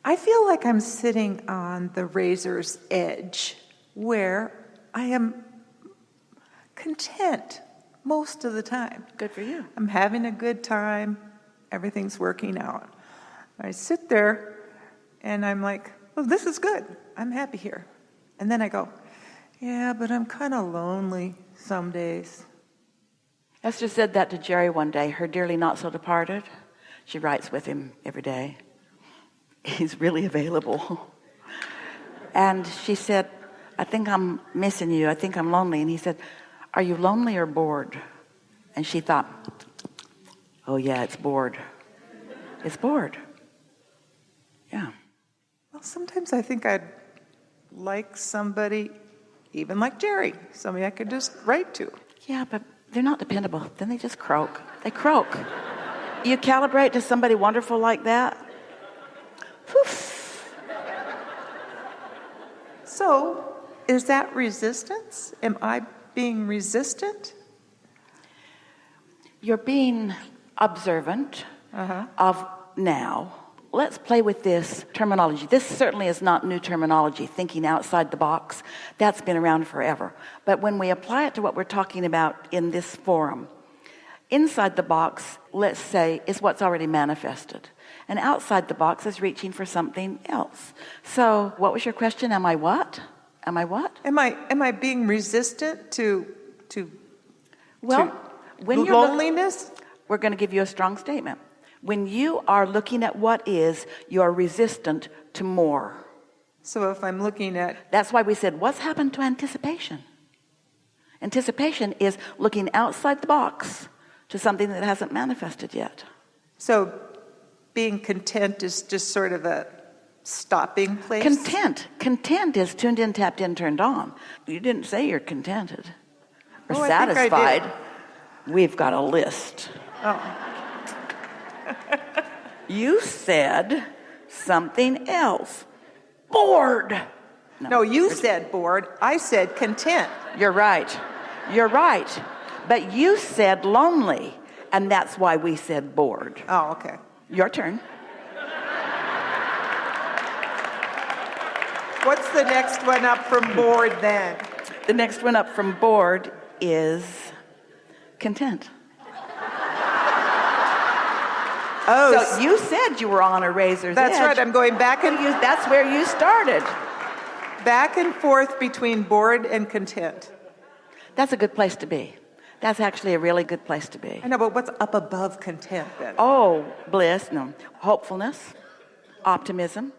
I feel like I'm sitting on the razor's edge where I am content most of the time. Good for you. I'm having a good time. Everything's working out. I sit there and I'm like, well, this is good. I'm happy here. And then I go, yeah, but I'm kind of lonely some days. Esther said that to Jerry one day, her dearly not so departed. She writes with him every day. He's really available. And she said, I think I'm missing you. I think I'm lonely. And he said, are you lonely or bored? And she thought, oh yeah, it's bored. It's bored. Yeah. Well, sometimes I think I'd like somebody, even like Jerry, somebody I could just write to. Yeah, but they're not dependable. Then they just croak. They croak. You calibrate to somebody wonderful like that. Poof. So, is that resistance? Am I being resistant? You're being observant of now. Let's play with this terminology. This certainly is not new terminology, thinking outside the box. That's been around forever. But when we apply it to what we're talking about in this forum, inside the box, let's say, is what's already manifested. And outside the box is reaching for something else. So what was your question? Am I what? Am I what? Am I being resistant to when you're loneliness? We're going to give you a strong statement. When you are looking at what is, you're resistant to more. So if I'm looking at... That's why we said, what's happened to anticipation? Anticipation is looking outside the box to something that hasn't manifested yet. So being content is just sort of a stopping place? Content is tuned in, tapped in, turned on. You didn't say you're contented or satisfied. I think I did. We've got a list. Oh. You said something else. Bored. No, you said bored. I said content. You're right. You're right. But you said lonely, and that's why we said bored. Oh, okay. Your turn. What's the next one up from bored then? The next one up from bored is content. Oh, so you said you were on a razor's edge. That's right. I'm going back and that's where you started. Back and forth between bored and content. That's a good place to be. That's actually a really good place to be. I know, but what's up above content then? Oh, bliss, no. Hopefulness, optimism,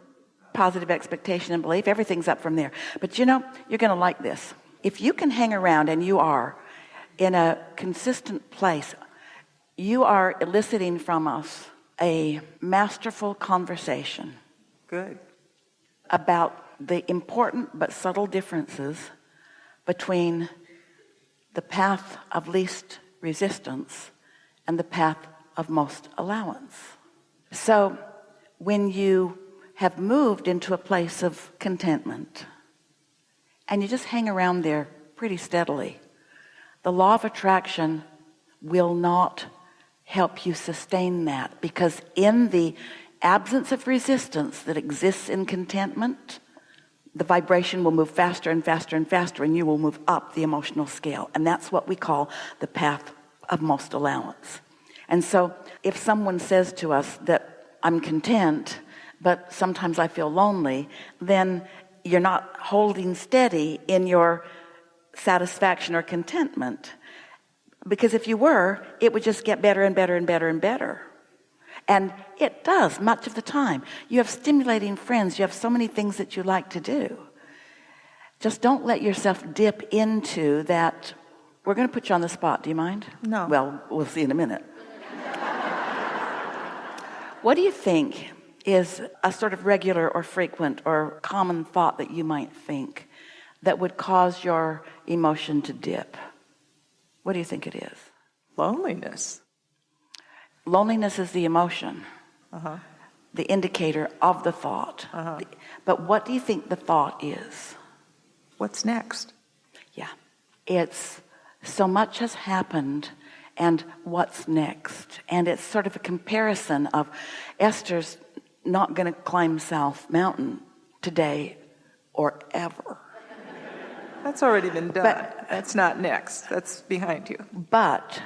positive expectation and belief. Everything's up from there. But you know, you're going to like this. If you can hang around and you are in a consistent place, you are eliciting from us a masterful conversation. Good. About the important but subtle differences between the path of least resistance and the path of most allowance. So when you have moved into a place of contentment and you just hang around there pretty steadily, the law of attraction will not help you sustain that, because in the absence of resistance that exists in contentment, the vibration will move faster and faster and faster, and you will move up the emotional scale. And that's what we call the path of most allowance. And so if someone says to us that I'm content, but sometimes I feel lonely, then you're not holding steady in your satisfaction or contentment. Because if you were, it would just get better and better and better and better. And it does much of the time. You have stimulating friends. You have so many things that you like to do. Just don't let yourself dip into that. We're going to put you on the spot. Do you mind? No. Well, we'll see in a minute. What do you think is a sort of regular or frequent or common thought that you might think that would cause your emotion to dip? What do you think it is? Loneliness. Loneliness is the emotion, the indicator of the thought. But what do you think the thought is? What's next? Yeah. It's so much has happened and what's next. And it's sort of a comparison of Esther's not going to climb South Mountain today or ever. That's already been done. But- that's not next. That's behind you. But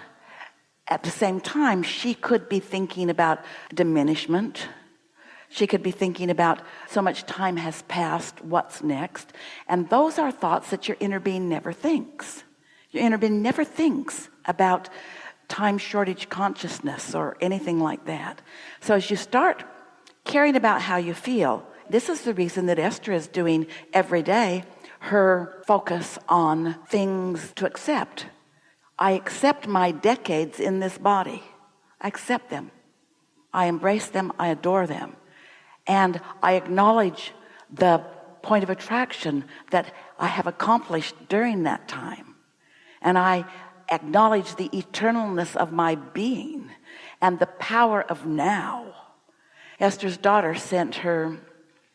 at the same time, she could be thinking about diminishment. She could be thinking about so much time has passed, what's next? And those are thoughts that your inner being never thinks. Your inner being never thinks about time shortage consciousness or anything like that. So as you start caring about how you feel, this is the reason that Esther is doing every day her focus on things to accept. I accept my decades in this body. I accept them. I embrace them. I adore them. And I acknowledge the point of attraction that I have accomplished during that time. And I acknowledge the eternalness of my being and the power of now. Esther's daughter sent her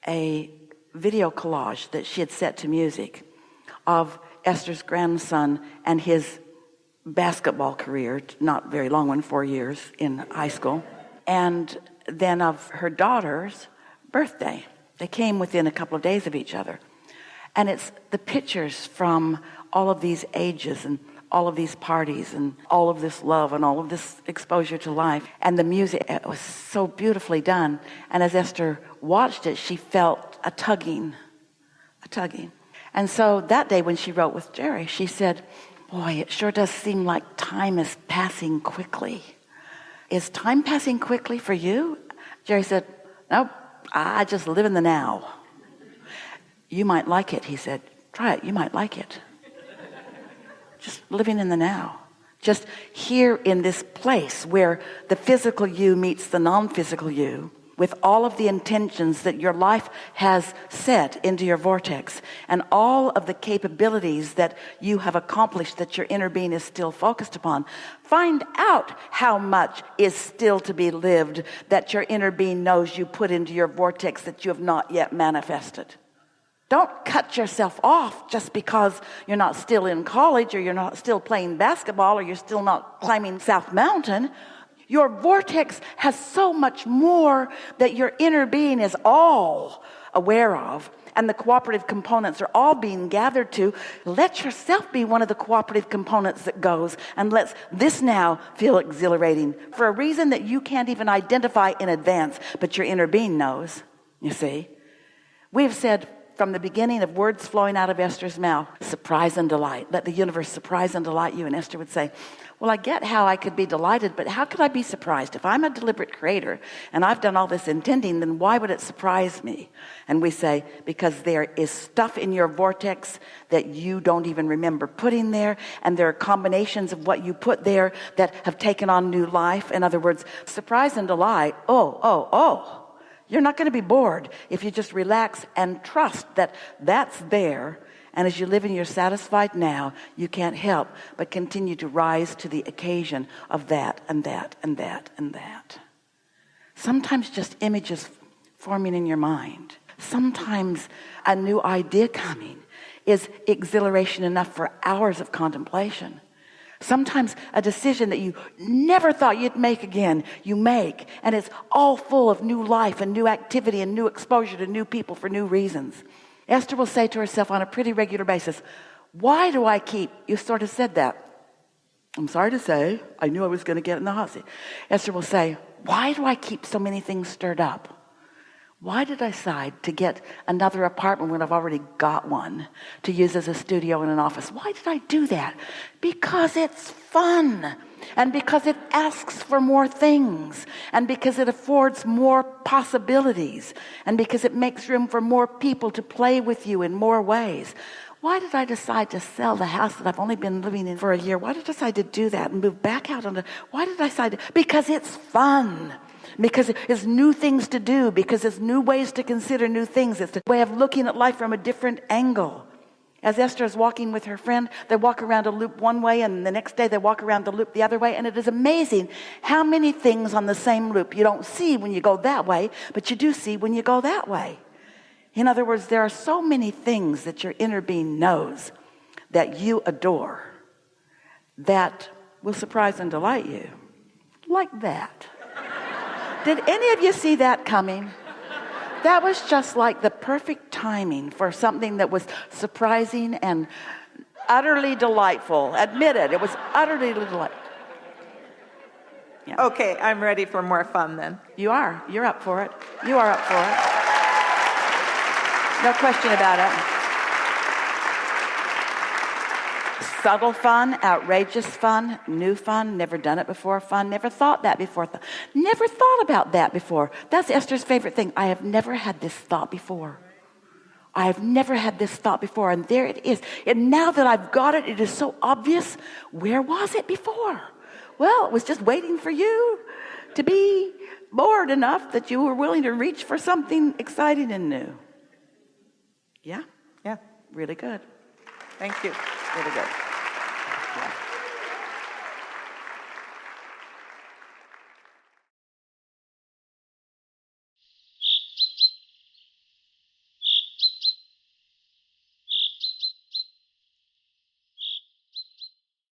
a video collage that she had set to music of Esther's grandson and his basketball career, not very long one, 4 years in high school, and then of her daughter's birthday. They came within a couple of days of each other. And it's the pictures from all of these ages and all of these parties and all of this love and all of this exposure to life. And the music, it was so beautifully done. And as Esther watched it, she felt a tugging. And so that day when she wrote with Jerry, she said, boy, it sure does seem like time is passing quickly. Is time passing quickly for you? Jerry said, nope, I just live in the now. You might like it, he said. Try it, you might like it. Just living in the now. Just here in this place where the physical you meets the non-physical you, with all of the intentions that your life has set into your vortex and all of the capabilities that you have accomplished that your inner being is still focused upon. Find out how much is still to be lived that your inner being knows you put into your vortex that you have not yet manifested. Don't cut yourself off just because you're not still in college or you're not still playing basketball or you're still not climbing South Mountain. Your vortex has so much more that your inner being is all aware of, and the cooperative components are all being gathered to. Let yourself be one of the cooperative components that goes and lets this now feel exhilarating for a reason that you can't even identify in advance, but your inner being knows, you see. We've said from the beginning of words flowing out of Esther's mouth, surprise and delight. Let the universe surprise and delight you. And Esther would say, well, I get how I could be delighted, but how could I be surprised? If I'm a deliberate creator and I've done all this intending, then why would it surprise me? And we say, because there is stuff in your vortex that you don't even remember putting there, and there are combinations of what you put there that have taken on new life. In other words, surprise and delight. Oh. You're not going to be bored if you just relax and trust that that's there. And as you live in your satisfied now, you can't help but continue to rise to the occasion of that and that and that and that. Sometimes just images forming in your mind. Sometimes a new idea coming is exhilaration enough for hours of contemplation. Sometimes a decision that you never thought you'd make again, you make, and it's all full of new life and new activity and new exposure to new people for new reasons. Esther will say to herself on a pretty regular basis, why do I keep, you sort of said that. I'm sorry to say, I knew I was going to get in the hot seat. Esther will say, why do I keep so many things stirred up? Why did I decide to get another apartment when I've already got one to use as a studio and an office? Why did I do that? Because it's fun, and because it asks for more things, and because it affords more possibilities, and because it makes room for more people to play with you in more ways. Why did I decide to sell the house that I've only been living in for a year? Why did I decide to do that and move back out on the... Why did I decide to... Because it's fun. Because it's new things to do, because it's new ways to consider new things. It's a way of looking at life from a different angle. As Esther is walking with her friend, they walk around a loop one way, and the next day they walk around the loop the other way, and it is amazing how many things on the same loop you don't see when you go that way, but you do see when you go that way. In other words, there are so many things that your inner being knows that you adore that will surprise and delight you. Like that. Did any of you see that coming? That was just like the perfect timing for something that was surprising and utterly delightful. Admit it. It was utterly delightful. Yeah. Okay, I'm ready for more fun then. You are. You're up for it. You are up for it. No question about it. Subtle fun, outrageous fun, new fun, never done it before fun, never thought that before. Never thought about that before. That's Esther's favorite thing. I have never had this thought before. I have never had this thought before, and there it is. And now that I've got it, it is so obvious. Where was it before? Well, it was just waiting for you to be bored enough that you were willing to reach for something exciting and new. Yeah? Yeah, Really good. thank you. Really good.